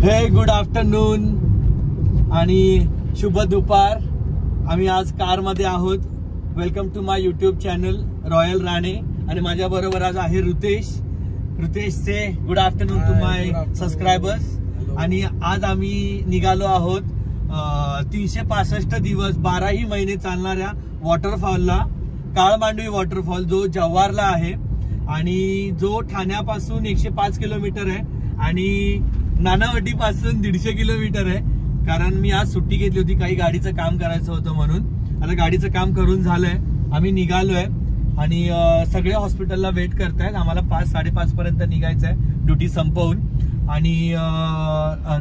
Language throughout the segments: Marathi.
हे गुड आफ्टरनून आणि शुभ दुपार। आम्ही आज कार मध्ये आहोत। Welcome to my YouTube channel royal Rane आणि माझ्या बरोबर आज आहे Rutesh. Rutesh say good afternoon to my subscribers. आणि आज आम्ही निघालो आहोत 365 दिवस 12ही महिने चालणाऱ्या वॉटरफॉलला, काळमांडवी वॉटरफॉल जो जव्हारला आहे आणि जो ठाण्यापासून 105 किलोमीटर आहे आणि नानावटी पासून 150 किलोमीटर आहे। कारण मी आज सुट्टी घेतली होती, काही गाडीचं काम करायचं होतं म्हणून। आता गाडीचं काम करून झालंय, आम्ही निघालोय आणि सगळे हॉस्पिटलला वेट करतायत। आम्हाला 5-5:30 पर्यंत निघायचं आहे ड्युटी संपवून। आणि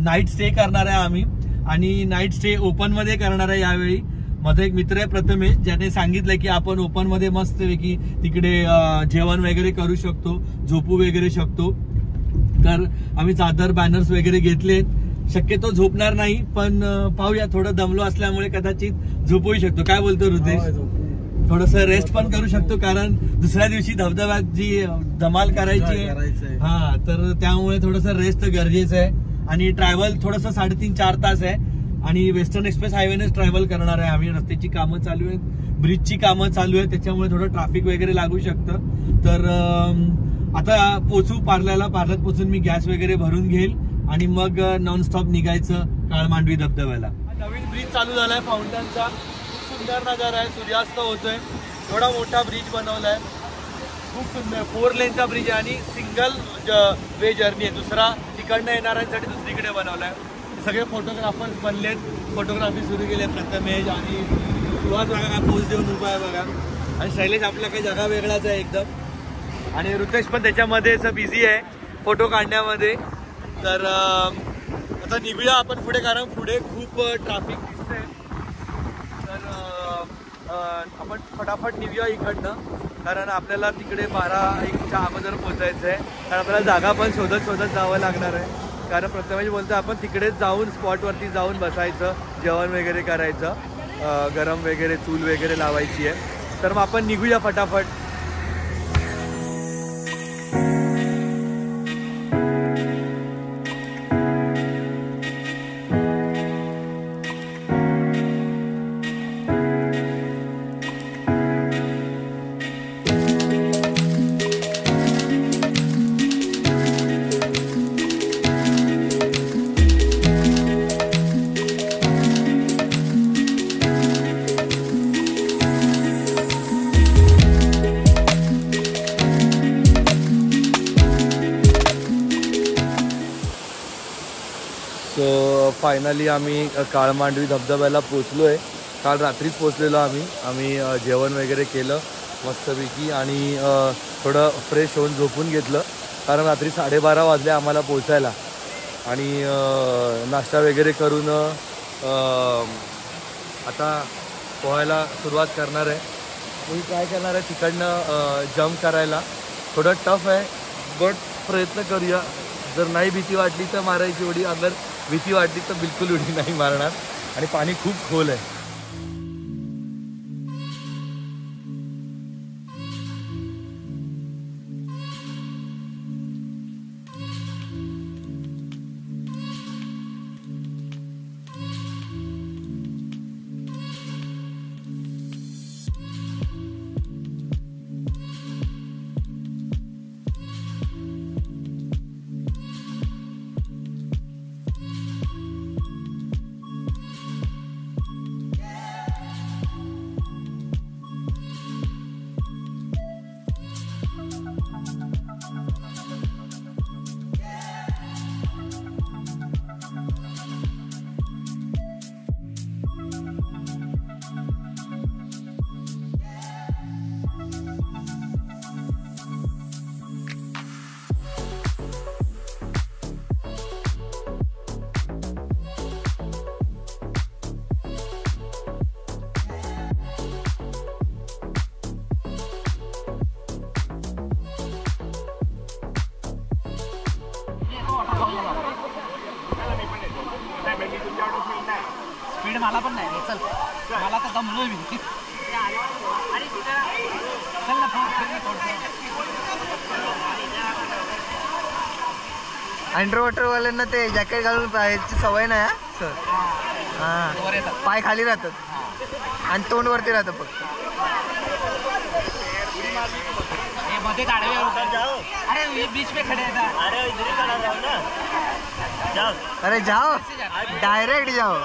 नाईट स्टे करणार आहे आम्ही आणि नाईट स्टे ओपन मध्ये करणार आहे यावेळी। माझा एक मित्र आहे प्रथमेश, ज्याने सांगितलं की आपण ओपन मध्ये मस्तपैकी तिकडे जेवण वगैरे करू शकतो, झोपू वगैरे शकतो। तर आम्ही चादर बॅनर्स वगैरे घेतलेत। शक्यतो झोपणार नाही, पण पाहूया, थोडं दमलो असल्यामुळे कदाचित झोपू शकतो। काय बोलतो रुतेश? थोडस रेस्ट पण करू शकतो, कारण दुसऱ्या दिवशी धबधब्यात जी धमाल करायची आहे, हा, तर त्यामुळे थोडस रेस्ट गरजेचं आहे। आणि ट्रॅव्हल थोडस 3.5-4 तास आहे आणि वेस्टर्न एक्सप्रेस हायवेने ट्रॅव्हल करणार आहे आम्ही। रस्त्याची कामं चालू आहेत, ब्रिजची कामं चालू आहेत, त्याच्यामुळे थोडं ट्रॅफिक वगैरे लागू शकतं। तर आता पोचू पार्ल्याला, पार्ल्यात पोचून मी गॅस वगैरे भरून घेईल आणि मग नॉनस्टॉप निघायचं काळमांडवी धबधब्याला। नवीन ब्रिज चालू झालाय फाउंटनचा, खूप सुंदर नजारा आहे, सूर्यास्त होतोय। थोडा मोठा ब्रिज बनवलाय, खूप सुंदर 4 लेनचा ब्रिज आहे आणि सिंगल वे जर्नी आहे। दुसरा तिकडनं येणाऱ्यांसाठी दुसरीकडे बनवलाय। सगळे फोटोग्राफर्स बनलेत, फोटोग्राफी सुरू केली आहे। प्रथमेश आणि सुहास बघा काय पोज देऊन उभा आहे बघा, आणि शैलेश आपला काही जागा वेगळाच आहे एकदम। आणि रुतेश पण त्याच्यामध्येच बिझी आहे फोटो काढण्यामध्ये। तर आता निघूया आपण पुढे, कारण पुढे खूप ट्रॅफिक दिसतंय। तर आपण फटाफट निघूया इकडनं, कारण आपल्याला तिकडे 12-1च्या अगोदर पोहोचायचं आहे। कारण आपल्याला जागा पण शोधत जावं लागणार आहे, कारण प्रथमेश बोलतो आपण तिकडेच जाऊन स्पॉटवरती जाऊन बसायचं, जेवण वगैरे करायचं, गरम वगैरे चूल वगैरे लावायची आहे। तर मग आपण निघूया फटाफट। फायनली आम्ही काळमांडवी धबधब्याला पोचलो आहे। काल रात्रीच पोचलेलो आम्ही जेवण वगैरे केलं मस्तपैकी आणि थोडं फ्रेश होऊन झोपून घेतलं, कारण रात्री 12:30 वाजले आम्हाला पोचायला। आणि नाश्ता वगैरे करून आता पोहायला सुरुवात करणार आहे। मी काय करणार आहे, तिकडनं जम्प करायला। थोडं टफ आहे, बट प्रयत्न करूया। जर नाही भीती वाटली तर मारायची उडी, अगर भीती वाटली तर बिलकुल उडी नाही मारणार। आणि पाणी खूप खोल आहे। स्पीड मला पण नाही, चल मला तर दमलोय मी। चल ना अंडर वॉटर वाल्यांना ते जॅकेट घालून पाहायची सवय नाही सर. हां पाय खाली राहतात आणि तोंड वरती राहतं फक्त. मध्ये अरे बीच पे खड़े हैं. अरे इधर ही खड़ा रहो ना. जाओ. अरे जाओ डायरेक्ट जाओ.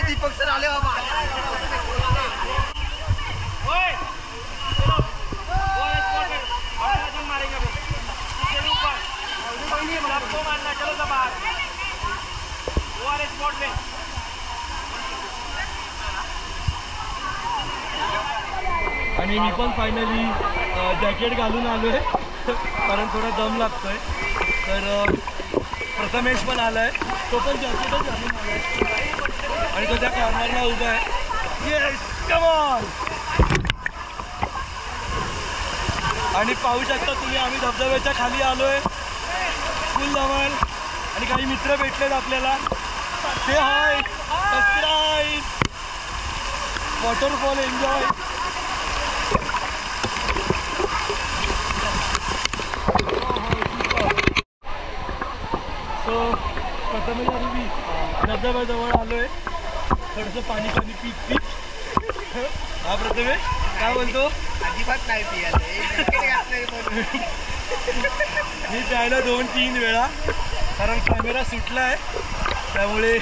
दीपक सर आले बाबा. आणि मी पण फायनली जॅकेट घालून आलोय कारण थोडा दम लागतोय. तर प्रथमेश पण आलाय, तो पण जॅकेटच घालून आलाय आणि तो त्या कॉर्नरला उभा आहे. Yes come on. आणि पाहू शकता तुम्ही आम्ही धबधब्याच्या खाली आलोय. फुल धमाल आणि काही मित्र भेटलेत आपल्याला. Say hi, subscribe, waterfall enjoy. So Prathamesh आणि मी धबधब्याजवळ आलोय. थोडंसं पाणी पाणी पीक. हा प्रथमेश काय बोलतो? अजिबात नाही पियाला. मी प्यायला 2-3 वेळा कारण कॅमेरा सुटला आहे त्यामुळे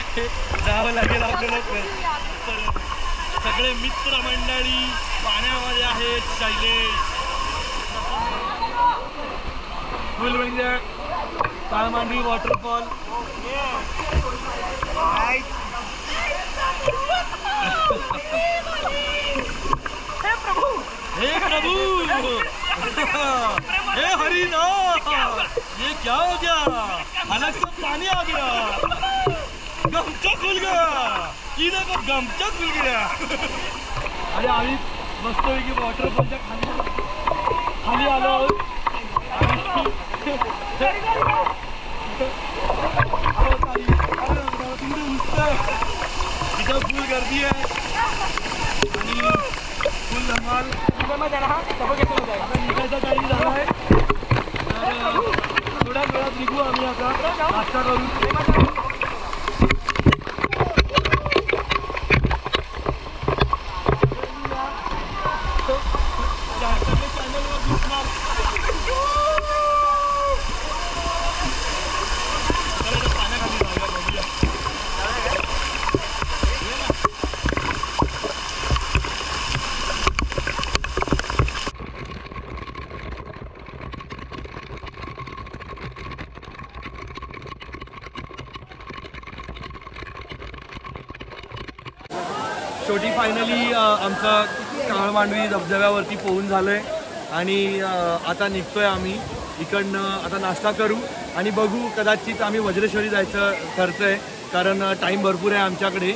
जावं लागेल आपल्याला. सगळे मित्रमंडळी पाण्यामध्ये आहेत. शैलेश फुल म्हणजे काळमांडवी वॉटरफॉल. हे प्रभु हे हरि नाम, ये क्या हो गया? अलग से पानी आ गया, गमछा खुल गया. ये देखो गमछा खुल गया. अरे आम्ही मस्तपैकी वॉटरफॉलच्या खाली आलो आहोत. इथं फुल गर्दी आहे आणि फुल धमाल. निघायचा टाईम झाला आहे तर थोड्याच वेळात निघू आम्ही आता नाश्ता करून. चॅनलवर दिसणार. पाण्याखाली जाऊया बघूया. शेवटी फायनली आमचं काळमांडवी धबधब्यावरती पोहून झालं आहे आणि आता निघतोय आम्ही इकडनं. आता नाश्ता करू आणि बघू, कदाचित आम्ही वज्रेश्वरी जायचं ठरतं आहे कारण टाईम भरपूर आहे आमच्याकडे.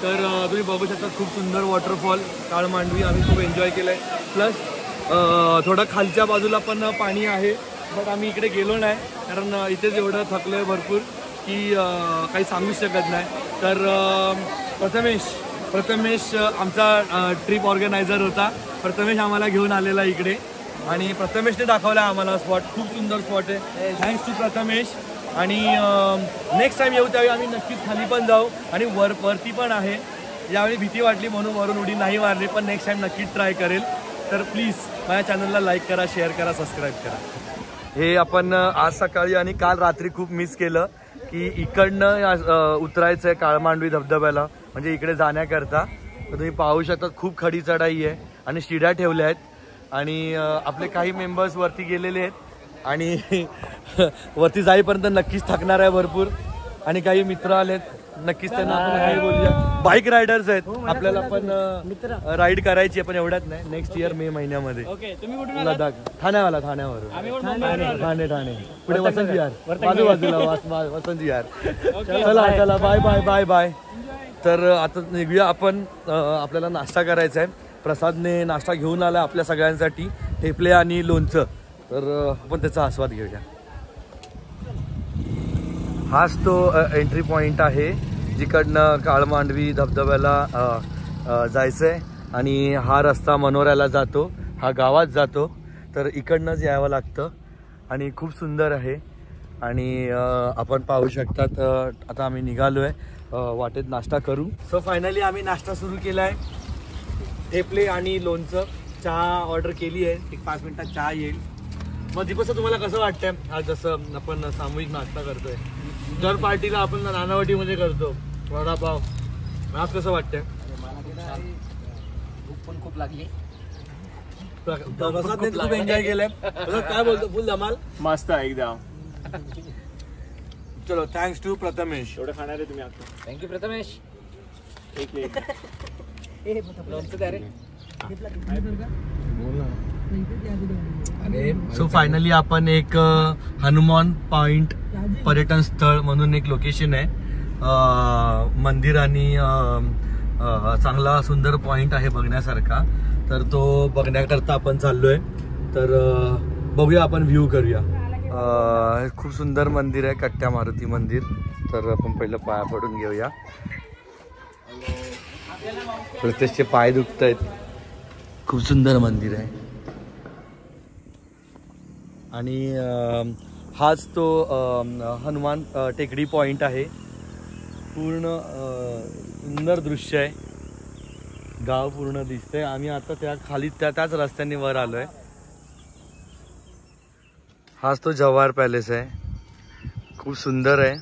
तर तुम्ही बघू शकता खूप सुंदर वॉटरफॉल काळमांडवी आम्ही खूप एन्जॉय केलं आहे. प्लस थोडं खालच्या बाजूला पण पाणी आहे बट आम्ही इकडे गेलो नाही कारण इथेच एवढं थकलो आहे भरपूर की काही सांगूच शकत नाही. तर प्रथमेश आमचा ट्रिप ऑर्गनायझर होता. प्रथमेश आम्हाला घेऊन आलेला इकडे आणि प्रथमेशने दाखवला आम्हाला स्पॉट. खूप सुंदर स्पॉट आहे. Thanks to Prathamesh. आणि नेक्स्ट टाईम येऊ त्यावेळी आम्ही नक्कीच खाली पण जाऊ आणि वरती पण आहे. यावेळी भीती वाटली म्हणून वरून उडी नाही मारली पण नेक्स्ट टाईम नक्कीच ट्राय करेल. तर प्लीज माझ्या चॅनलला लाईक करा, शेअर करा, सबस्क्राईब करा. हे आपण आज सकाळी आणि काल रात्री खूप मिस केलं की इकडनं उतरायचं आहे काळमांडवी धबधब्याला म्हणजे इकडे जाण्याकरता. तर तुम्ही पाहू शकता खूप खडी चढाई आहे आणि शिड्या ठेवल्या आहेत आणि आपले काही मेंबर्स वरती गेलेले आहेत आणि वरती जाईपर्यंत नक्कीच थकणार आहे भरपूर. आणि काही मित्र आलेत नक्कीच त्यांना आपण काही बोलूया. बाईक रायडर्स आहेत आपल्याला पण राईड करायची आहे पण एवढ्यात नाही. नेक्स्ट इयर मे महिन्यामध्ये लडाख ठाण्यावर ठाणे पुढे वसंत विहार बाजूला वसंत विहार. चला बाय बाय. तर आता निघूया आपण. आपल्याला नाश्ता करायचा आहे. प्रसादने नाश्ता घेऊन आला आपल्या सगळ्यांसाठी ठेपले आणि लोणचं. तर आपण त्याचा आस्वाद घेऊया. हाच तो एंट्री पॉइंट आहे जिकडनं काळमांडवी धबधब्याला जायचं आहे आणि हा रस्ता मनोऱ्याला जातो, हा गावात जातो, तर इकडनंच यावं लागतं आणि खूप सुंदर आहे. आणि आपण पाहू शकतात आता आम्ही निघालो आहे, वाटेत नाश्ता करू. सो फायनली आम्ही नाश्ता सुरू केला आहे. ठेपले आणि लोणचं, चहा ऑर्डर केली आहे, एक 5 मिनिटात चहा येईल. मग दीपक तुम्हाला कसं वाटतंय आज जसं आपण सामूहिक नाश्ता करतोय, दर पार्टीला आपण नानावटीमध्ये करतो वडापाव, आज कसं वाटतंय? भूक पण खूप लागली, खूप एन्जॉय केलंय. काय बोलतो, फुल धमाल, मस्त एकदम. चलो थँक्स टू प्रथमेश. एवढं खाणार आहे तुम्ही आता? थँक्यू प्रथमेश. एक लोणचं द्या रे. सो फायनली आपण एक हनुमान पॉइंट पर्यटन स्थळ म्हणून एक लोकेशन आहे, मंदिर आणि चांगला सुंदर पॉइंट आहे बघण्यासारखा, तर तो बघण्याकरता आपण चाललोय. तर बघूया, आपण व्ह्यू करूया. खूप सुंदर मंदिर आहे, कट्ट्या मारुती मंदिर. तर आपण पहिलं पाया पडून घेऊया. प्रत्येकचे पाय दुखत आहेत. खूप सुंदर मंदिर आहे आणि हाच तो हनुमान टेकडी पॉइंट आहे. पूर्ण सुंदर दृश्य आहे, गाव पूर्ण दिसतंय. आम्ही आता त्या खाली त्याच रस्त्याने वर आलोय. हाच तो जवाहर पॅलेस आहे, खूप सुंदर आहे,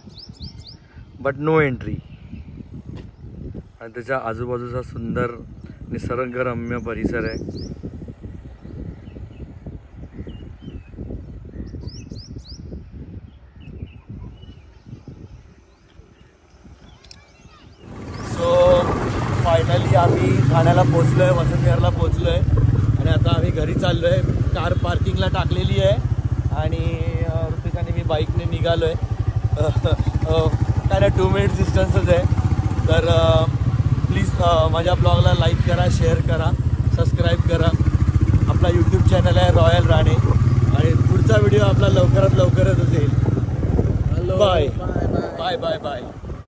बट नो एंट्री. आणि त्याच्या आजूबाजूचा सुंदर निसर्गरम्य परिसर आहे. सो फायनली आम्ही ठाण्याला पोचलोय, वसंतविहारला पोचलोय आणि आता आम्ही घरी चाललोय. कार पार्किंगला टाकलेली आहे आणि ऋतिक आणि मी बाईकने निघालोय. काय ना 2 मिनिट्स डिस्टन्सच आहे. तर प्लीज माझ्या ब्लॉगला लाईक करा, शेअर करा, सबस्क्राईब करा. आपला यूट्यूब चॅनल आहे रॉयल राणे आणि पुढचा व्हिडिओ आपला लवकरात लवकरच येईल. Bye bye bye bye.